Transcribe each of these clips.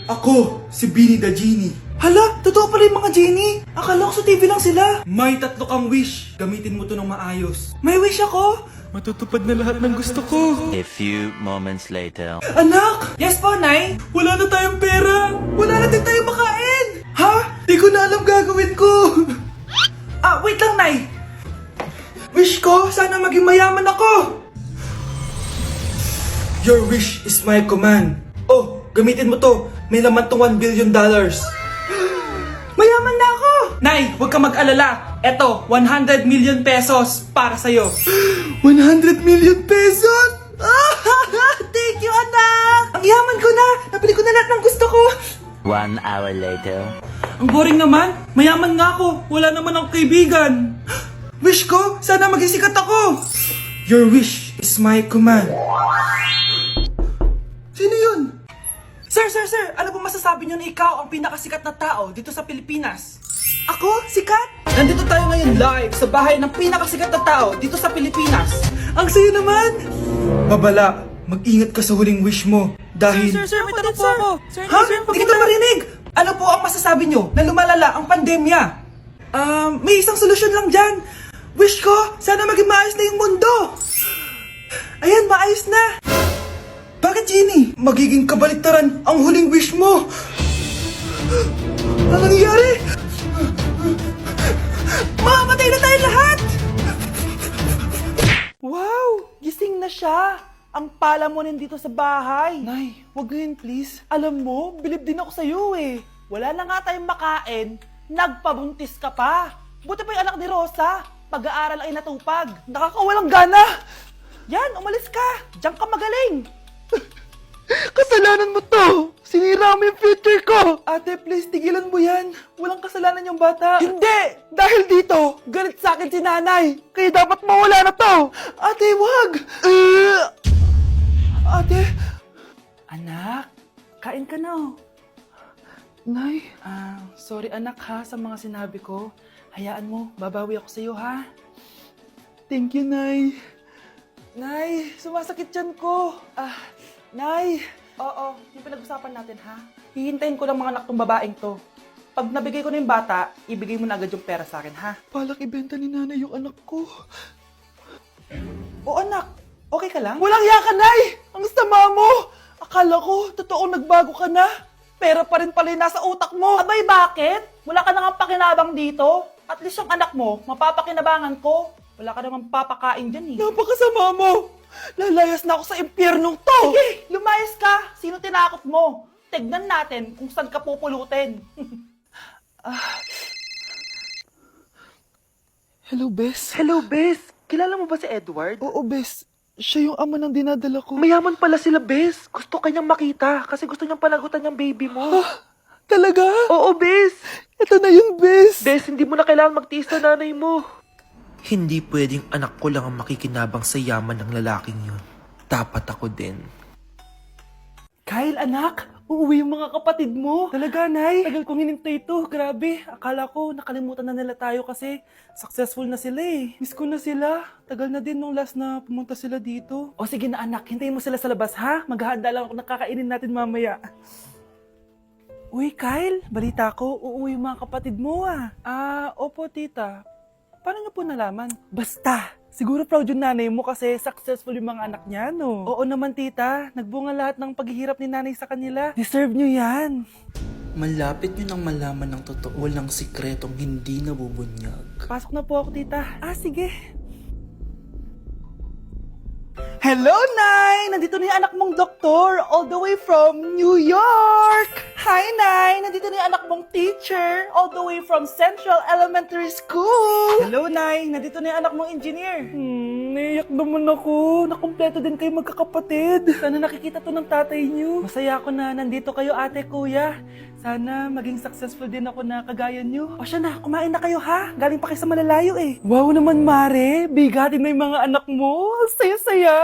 Ako, si Beanie the Genie. Hala, totoo pala yung mga genie. Akala ko sa TV lang sila. May 3 kang wish. Gamitin mo to ng maayos. May wish ako? Matutupad na lahat ng gusto ko. A few moments later. Anak! Yes po, Nay? Wala na tayong pera. Wala na din tayong makain. Ha? Di ko na alam gagawin ko. Wait lang, Nay. Wish ko, sana maging mayaman ako. Your wish is my command. Oh, gamitin mo to. May laman tong $1 billion. Mayaman na ako! Nay, huwag ka mag-alala. Eto, 100 million pesos para sa'yo. 100 million pesos? Thank you, anak! Ang yaman ko na! Nabili ko na lahat ng gusto ko. 1 hour later. Ang boring naman. Mayaman nga ako. Wala naman akong kaibigan. Wish ko, sana maging sikat ako. Your wish is my command. Sino yun? Sir! Ano po masasabi niyo na ikaw ang pinakasikat na tao dito sa Pilipinas? Ako? Sikat? Nandito tayo ngayon live sa bahay ng pinakasikat na tao dito sa Pilipinas. Ang sayo naman! Babala, mag-ingat ka sa huling wish mo. Dahil... Sir, may tanong po ako. Sir, Ha? Hindi kita marinig! Ano po ang masasabi niyo na lumalala ang pandemya? May isang solusyon lang dyan. Wish ko, sana maging maayos na yung mundo. Ayan, maayos na. Bakit, Genie? Magiging kabaliktaran ang huling wish mo. Ano nangyayari? Mamamatay na tayo lahat! Wow! Gising na siya! Ang pala mo nandito sa bahay. Nay, wag ngayon please. Alam mo, bilib din ako sa'yo eh. Wala na nga tayong makain, nagpabuntis ka pa. Buti pa yung anak ni Rosa, pag-aaral ang inatupag. Nakakawalang gana! Yan, umalis ka! Diyan ka magaling! Kasalanan mo to! Sinira mo yung future ko! Ate, please, tigilan mo yan. Walang kasalanan yung bata. Hindi! Dahil dito, galit sa akin si nanay. Kaya dapat mawala na to. Ate, wag! Ate! Anak, kain ka na. Nay, Sorry anak ha sa mga sinabi ko. Hayaan mo, babawi ako sa'yo ha. thank you, Nay. Nay, sumasakit yan ko. Nay! Oo, yung pinag-usapan natin ha. Hihintayin ko lang mga anak tong babaeng to. Pag nabigay ko na yung bata, ibigay mo na agad yung pera sa akin ha. Palak ibenta ni Nanay yung anak ko. O anak, okay ka lang? Walang iya ka, Nay! Ang sama mo! Akala ko, totoong nagbago ka na. Pera pa rin pala yung nasa utak mo. Abay, bakit? Wala ka nang pakinabang dito. At least yung anak mo, mapapakinabangan ko. Wala ka namang papakain dyan eh. Napakasama mo! Lalayas na ako sa impyernong to! Sige, lumayas ka. Sino tinakot mo? Tignan natin kung saan ka pupulutin. Hello, Bes. Hello, Bes. Kilala mo ba si Edward? Oo, Bes. Siya yung ama ng dinadala ko. Mayaman pala sila, Bes. Gusto kanyang makita kasi gusto niyang panagutan yung baby mo. Talaga? Oo, Bes. Ito na yun, Bes. Bes, hindi mo na kailangan magtiis na nanay mo. Hindi pwedeng anak ko lang ang makikinabang sa yaman ng lalaking yun. Dapat ako din. Kyle, anak, uuwi yung mga kapatid mo. Talaga, Nay? Tagal kong hinintay ito. Grabe, akala ko nakalimutan na nila tayo kasi successful na sila eh. Miss ko na sila. Tagal na din nung last na pumunta sila dito. O sige na anak, hintayin mo sila sa labas ha. Maghahanda lang ako nakakainin natin mamaya. Uy, Kyle, balita ko, uuwi yung mga kapatid mo ah. Opo tita. Paano niyo po nalaman? Basta! Siguro proud yung nanay mo kasi successful yung mga anak niya, no? Oo naman, tita. Nagbunga lahat ng paghihirap ni nanay sa kanila. Deserve niyo yan. Malapit nyo nang malaman ng totoo ng sikretong hindi nabubunyag. Pasok na po ako, tita. Sige. Hello, Nay! Nandito na yung anak mong doktor all the way from New York! Hi, Nay! Nandito na yung anak mong teacher all the way from Central Elementary School! Hello, Nay! Nandito na yung anak mong engineer! Naiyak naman ako. Nakumpleto din kayo magkakapatid. Sana nakikita to ng tatay niyo. Masaya ako na nandito kayo, ate, kuya. Sana maging successful din ako na kagaya niyo. O siya na, kumain na kayo ha. Galing pa kayo sa malalayo eh. Wow naman, Mare. Bigatin na yung mga anak mo. Saya-saya.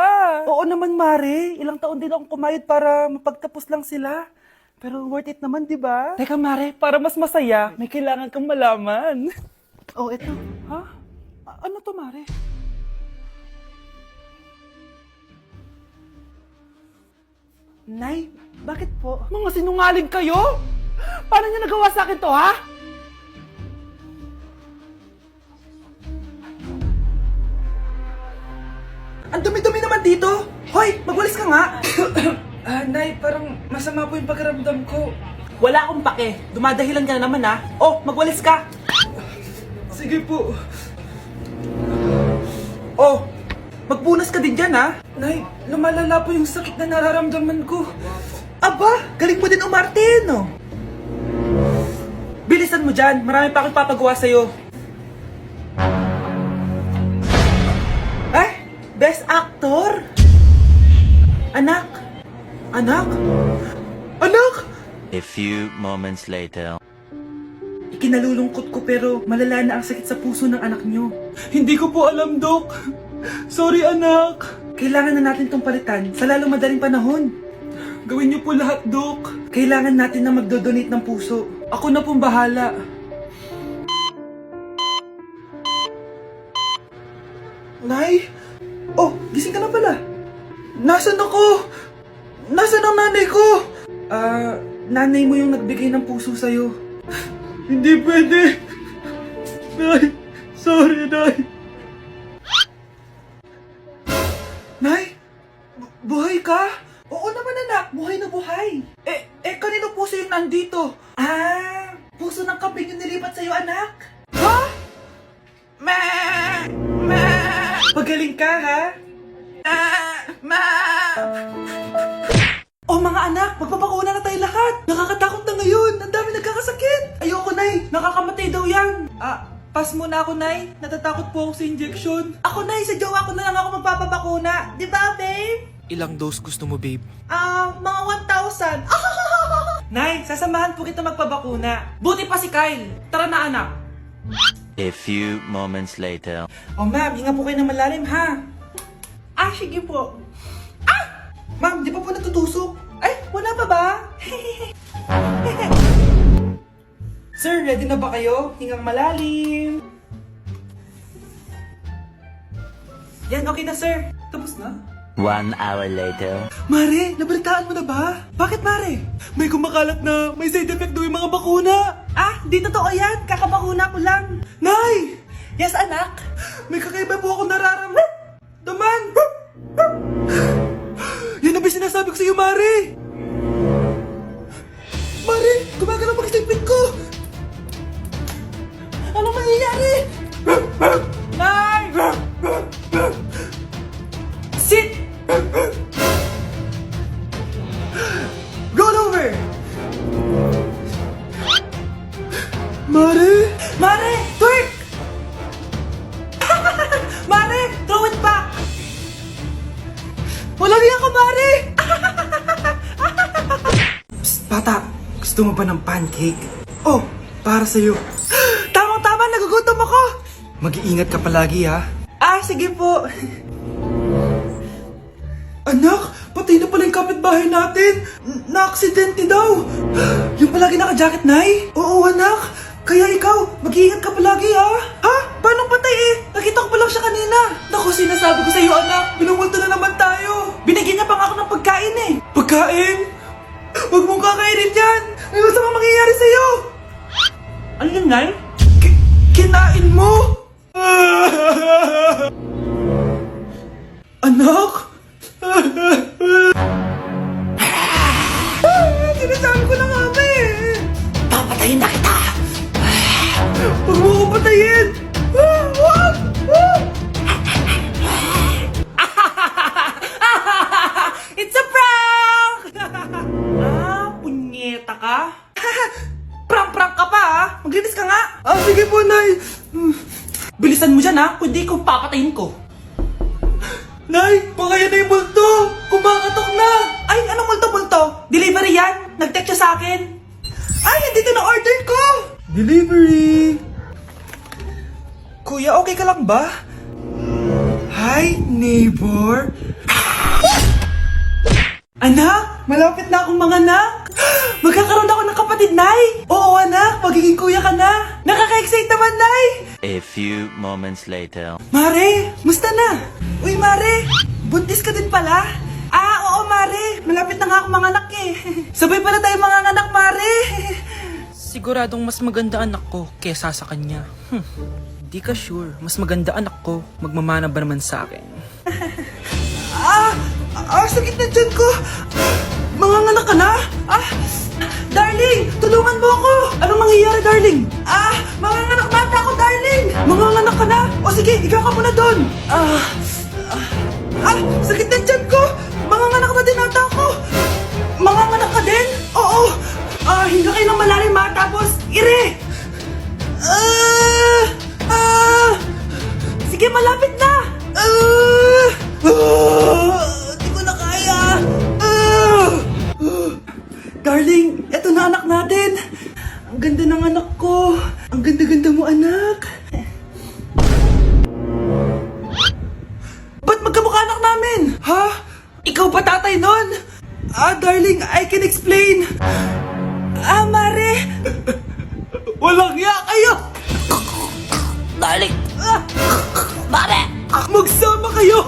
Oo naman, Mare. Ilang taon din akong kumayod para mapagtapos lang sila. Pero worth it naman, di ba? Teka, Mare, para mas masaya, may kailangan kang malaman. Oh, eto. Ha? Ano to, Mare? Nay, bakit po? Mga sinungaling kayo? Paano niyo nagawa sa akin to, ha? Ang dumi-dumi naman dito! Hoy, magwalis ka nga! Nay, parang masama po yung pakiramdam ko. Wala akong pake. Dumadahilan ka na naman, ha? Oh, magwalis ka! Sige po. Oh, magpunas ka din dyan, ha? Nay, lumalala po yung sakit na nararamdaman ko. Aba, galing mo din umarte, no? Bilisan mo dyan, marami pa akong papagawa sa'yo. Best Actor? Anak? Anak? Anak? A few moments later. Ikinalulungkot ko pero malala na ang sakit sa puso ng anak nyo. Hindi ko po alam, Dok. Sorry, anak. Kailangan na natin tong palitan sa lalong madaling panahon. Gawin niyo po lahat, Dok. Kailangan natin na magdodonate ng puso. Ako na pong bahala. Nay? Oh, gising ka na pala. Nasaan ako? Nasaan ang nanay ko? Nanay mo yung nagbigay ng puso sa'yo. Hindi pwede. Nay, sorry, Nay. Nay? Buhay ka? Oo naman, anak. Buhay na buhay. Kanino puso yung nandito? Puso ng kambing yung nilipat sa'yo, anak. Ha? Ma! Pagaling ka, ha? Oh, mga anak, magpapakuna na tayo lahat. Nakakatakot na ngayon. Ang dami nagkakasakit. Ayoko, Nay. Nakakamatay daw yan. Pass muna ako, Nay. Natatakot po ako sa injection. Ako, Nay, sa jowa ko na lang ako magpapabakuna. Di ba, babe? Ilang dose gusto mo, babe? Mga 1,000. Nay, sasamahan po kita magpabakuna. Buti pa si Kyle. Tara na, anak. A few moments later. Oh, ma'am, hinga po kayo ng malalim, ha? Sige po. Ma'am, di pa po natutusok? Ay, wala pa ba? Sir, ready na ba kayo? Hingang malalim. Yan, okay na, sir. Tapos na? 1 hour later. Mare, nabalitaan mo na ba? Bakit, Mare? May kumakalat na may side effect daw yung mga bakuna. Di totoo yan. Kakabakuna ko lang. Nay! Yes, anak? May kakaiba po ako nararamdaman. Yan ang ba sinasabi ko sa'yo, Mare? Mare, gumagalaw mag-isipin ko. Ano mangyayari? Nay! Sit! Roll over! Mare! Mare! Twerk! Mare! Throw it back! Walang iya ka, Mare! Psst, bata! Gusto mo ba ng pancake? Oh, para sa'yo. Tamang-tama, nagugutom ako! Mag-iingat ka palagi, ha? Sige po. Anak, patay na pala yung kapitbahay natin. Na-aksidente daw. Yung palagi naka-jacket, Nay? Oo, anak. Kaya ikaw, mag-iingat ka palagi, ha? Ha? Paano patay eh? Nakita ko pa lang siya kanina. Naku, sinasabi ko sa'yo, anak. Binumulto na naman tayo. Binigyan niya pa nga ako ng pagkain eh. Pagkain? Huwag mong kakainin yan. May masamang mangyayari sa'yo. Ano yun, Nay? Kinain mo? Anak? Sinasabi ko na nga ba eh. Papatayin na kita. Huwag mo ko patayin. Huwag! It's a prank! Punyeta ka? Prank-prank ka pa ha? Maglinis ka nga. Sige po, Nay. Bilisan mo dyan ha, kundi kung papatayin ko. Nay, pakaya na yung multo! Kumakatok na! Ay, anong multo-multo? Delivery yan? Nag-text siya sa akin. Ay, nandito na order ko! Delivery! Kuya, okay ka lang ba? Hi, neighbor! Anak, malapit na akong manganak! Magkakaroon ako ng kapatid, Nay! Oo, anak, magiging kuya ka na! Nakaka-excite naman, Nay! A few moments later. Mare, musta na? Uy, Mare, buntis ka din pala? Oo, Mare. Mare. Malapit na nga ako manganak eh. Sabay pala tayo manganganak, Mare. Siguradong mas maganda anak ko kesa sa kanya. Di ka sure. Mas maganda anak ko. Magmamana ba naman sa akin? Sakit na dyan ko. Manganganak ka na? Darling, tulungan mo ako. Anong mangyayari, darling? Manganganak na ako, darling. Manganganak ka na? O sige, ikaw ka muna doon. Sakit na dyan ko. Manganganak na din ata ako. Manganganak ka din? Oo. Hinga kayo ng malalim ha, tapos ire. Sige, malapit na. Di ko na kaya. Darling, eto na anak natin. Ang ganda ng anak ko. Ang ganda-ganda mo, anak. Ba't magkamukha anak namin? Ha? Ikaw ba tatay nun? Darling, I can explain. Mare. Walang ya kayo. Darling! Mare! Magsama kayo.